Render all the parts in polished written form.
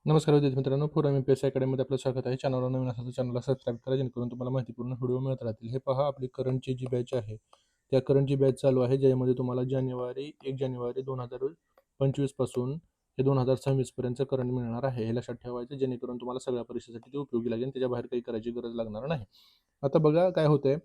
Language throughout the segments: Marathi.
नमस्कार विद्यार्थी मित्रांनो, फोरम एमपीएससी अकॅडमीमध्ये आपलं स्वागत आहे. चॅनलवर नवीन असेल तर चॅनलला सबस्क्राईब करा, जेणेकरून तुम्हाला माहितीपूर्ण व्हिडिओ मिळत राहतील. हे पहा, आपली करंटची जी बॅच आहे, त्या करंटची बॅच चालू आहे, ज्यामध्ये तुम्हाला 1 जानेवारी 2025 पासून हे 2026 पर्यंत करंट मिळणार आहे. हे लक्षात ठेवायचं, जेणेकरून तुम्हाला सगळ्या परीक्षेसाठी ते उपयोगी लागेल. त्याच्या बाहेर काही करायची गरज लागणार नाही. आता बघा काय होतंय.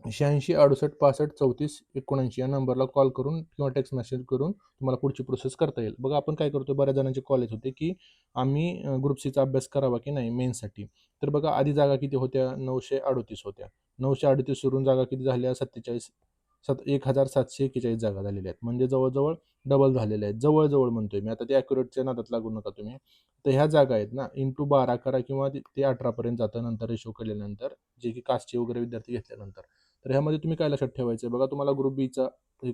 86 68 65 34 79 या नंबरला कॉल करून किंवा टेक्स्ट मेसेज करून तुम्हाला पुढची प्रोसेस करता येईल. बघा, आपण काय करतो, बऱ्याच जणांचे कॉलेज होते की आम्ही ग्रुप सीचा अभ्यास करावा की नाही मेन्ससाठी. तर बघा, आधी जागा किती होत्या, 938 होत्या. 938 वरून जागा किती झाल्या, 1741 जागा झालेल्या आहेत. म्हणजे जवळजवळ डबल झालेल्या आहेत. जवळजवळ म्हणतोय मी, आता ते ॲक्युरेटच्या नादात लागू नका तुम्ही. तर ह्या जागा आहेत ना, इंटू 12 करा किंवा ते 18 पर्यंत जातं नंतर रेशो केल्यानंतर, जे की कास्टचे वगैरे विद्यार्थी घेतल्यानंतर. तर ह्यामध्ये तुम्ही काय लक्षात ठेवायचं, बघा तुम्हाला ग्रुप बीचा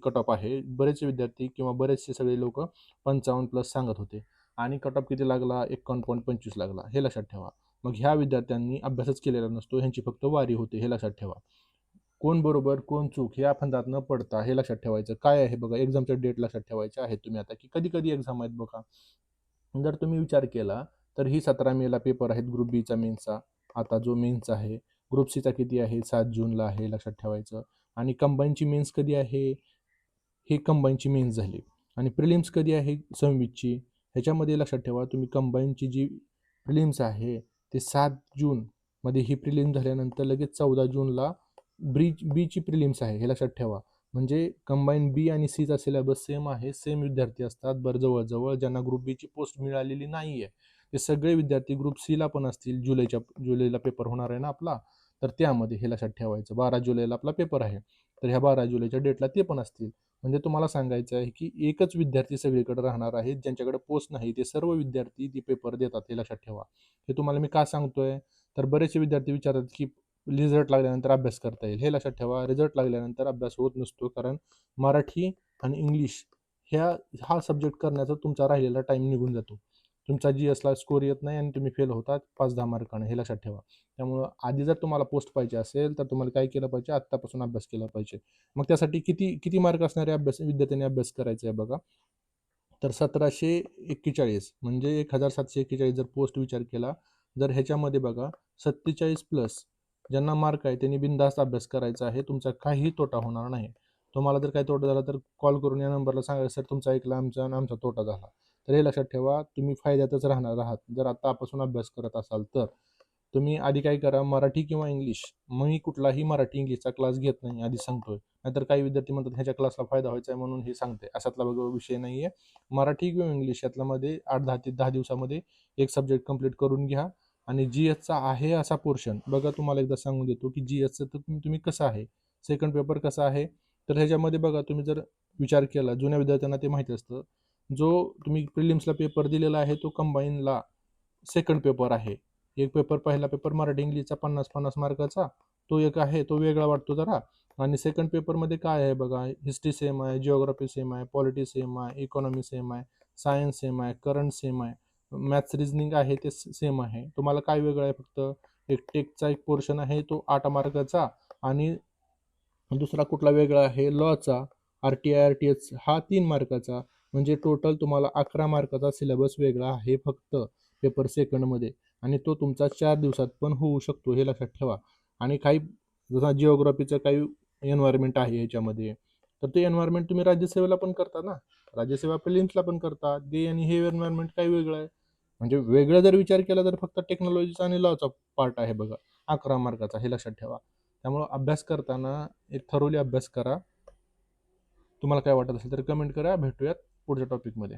कट ऑफ आहे. बरेचसे विद्यार्थी किंवा बरेचसे सगळे लोक 55+ सांगत होते आणि कट ऑफ किती लागला, 51.25 लागला. हे लक्षात ठेवा. मग ह्या विद्यार्थ्यांनी अभ्यासच केलेला नसतो, ह्यांची फक्त वारी होते. हे लक्षात ठेवा. कोण बरोबर कोण चूक या फंदात न पडता हे लक्षात ठेवायचं. काय आहे बघा, एक्झामच्या डेट लक्षात ठेवायचे आहेत तुम्ही आता, की कधी कधी एक्झाम आहेत बघा. जर तुम्ही विचार केला तर ही 17 मेला पेपर आहेत ग्रुप बीचा मेन्सचा. आता जो मेन्स आहे ग्रुप सीचा किती आहे, 7 जूनला आहे, लक्षात ठेवायचं. आणि कंबाईनची मेन्स कधी आहे, ही कंबाईनची मेन्स झाली. आणि प्रिलिम्स कधी आहे, 26ची. ह्याच्यामध्ये लक्षात ठेवा तुम्ही, कंबाईनची जी प्रिलिम्स आहे ते 7 जून मध्ये ही प्रिलिम्स झाल्यानंतर लगेच 14 जूनला बीची प्रिलिम्स आहे. हे लक्षात ठेवा. म्हणजे कंबाईन बी आणि सीचा सिलेबस सेम आहे, सेम विद्यार्थी असतात. बरं, जवळजवळ ज्यांना ग्रुप बीची पोस्ट मिळालेली नाही आहे ते सगळे विद्यार्थी ग्रुप सीला पण असतील. जुलैला पेपर होणार आहे ना आपला, तर त्यामध्ये हे लक्षात ठेवायचं. 12 जुलैला आपला पेपर आहे, तर ह्या 12 जुलैच्या डेटला ते पण असतील. म्हणजे तुम्हाला सांगायचं आहे की एकच विद्यार्थी सगळीकडे राहणार आहेत, ज्यांच्याकडे पोस्ट नाही ते सर्व विद्यार्थी ती पेपर देतात. हे लक्षात ठेवा. हे तुम्हाला मी का सांगतोय, तर बरेचसे विद्यार्थी विचारतात की रिझल्ट लागल्यानंतर अभ्यास करता येईल. हे लक्षात ठेवा, रिझल्ट लागल्यानंतर अभ्यास होत नसतो, कारण मराठी आणि इंग्लिश हा सब्जेक्ट करण्याचा तुमचा राहिलेला टाईम निघून जातो. तुमचा GSला स्कोर येत नाही आणि तुम्ही फेल होतात 5-10 मार्काने. हे लक्षात ठेवा. त्यामुळं आधी जर तुम्हाला पोस्ट पाहिजे असेल तर तुम्हाला काय केलं पाहिजे, आत्तापासून अभ्यास केला पाहिजे. मग त्यासाठी किती किती मार्क असणारे विद्यार्थ्यांनी अभ्यास करायचा आहे बघा. तर 1741 म्हणजे 1741 जर पोस्ट विचार केला, जर ह्याच्यामध्ये बघा 47+ ज्यांना मार्क आहे त्यांनी बिनधास्त अभ्यास करायचा आहे. तुमचा काहीही तोटा होणार नाही. तुम्हाला जर काही तोटा झाला तर कॉल करून या नंबरला सांगा, सर तुमचा ऐकला आमचा आणि आमचा तोटा झाला. तर हे लक्षात ठेवा, तुम्ही फायद्यातच राहणार आहात जर आतापासून अभ्यास करत असाल तर. तुम्ही आधी काय करा, मराठी किंवा इंग्लिश. मी कुठलाही मराठी इंग्लिशचा क्लास घेत नाही, आधी सांगतोय. नाहीतर काही विद्यार्थी म्हणतात ह्याच्या क्लासला फायदा व्हायचा आहे म्हणून हे सांगते. अशातला बघा विषय नाही आहे. मराठी किंवा इंग्लिश यातल्यामध्ये 8-10 ते 10 दिवसामध्ये एक सब्जेक्ट कंप्लीट करून घ्या. आणि GSचा आहे असा पोर्शन बघा, तुम्हाला एकदा सांगून देतो की GSचं तर तुम्ही कसं आहे, सेकंड पेपर कसा आहे. तर ह्याच्यामध्ये बघा, तुम्ही जर विचार केला, जुन्या विद्यार्थ्यांना ते माहिती असतं, जो तुम्ही प्रिलिम्सला पेपर दिलेला आहे तो कंबाईनला सेकंड पेपर आहे. एक पेपर, पहिला पेपर मराठी इंग्लिशचा 50-50 मार्काचा, तो एक आहे, तो वेगळा वाटतो जरा. आणि सेकंड पेपरमध्ये काय आहे बघा, हिस्ट्री सेम आहे, जिओग्राफी सेम आहे, पॉलिटी सेम आहे, इकॉनॉमी सेम आहे, सायन्स सेम आहे, करंट सेम आहे, मॅथ्स रिजनिंग आहे ते सेम आहे. तुम्हाला काय वेगळं आहे, फक्त एक टेकचा एक पोर्शन आहे तो 8 मार्काचा, आणि दुसरा कुठला वेगळा आहे, लॉचा RTI RTH हा 3 मार्काचा. म्हणजे टोटल तुम्हाला 11 मार्काचा सिलेबस वेगळा आहे फक्त पेपर सेकंडमध्ये. आणि तो तुमचा 4 दिवसात पण होऊ शकतो, हे लक्षात ठेवा. आणि काही जसा जिओग्राफीचं काही एन्व्हायरमेंट आहे ह्याच्यामध्ये, तर ते एन्व्हायरमेंट तुम्ही राज्यसेवेला पण करता ना, राज्यसेवा प्रिलिम्सला पण करता ते. आणि हे एन्व्हायरमेंट काही वेगळं आहे. म्हणजे वेगळं जर विचार केला तर फक्त टेक्नॉलॉजीचा आणि लॉचा पार्ट आहे बघा, 11 मार्काचा. हे लक्षात ठेवा. त्यामुळं अभ्यास करताना एक थरोली अभ्यास करा. तुम्हाला काय वाटत असेल तर कमेंट करा. भेटूयात पुढच्या टॉपिकमध्ये.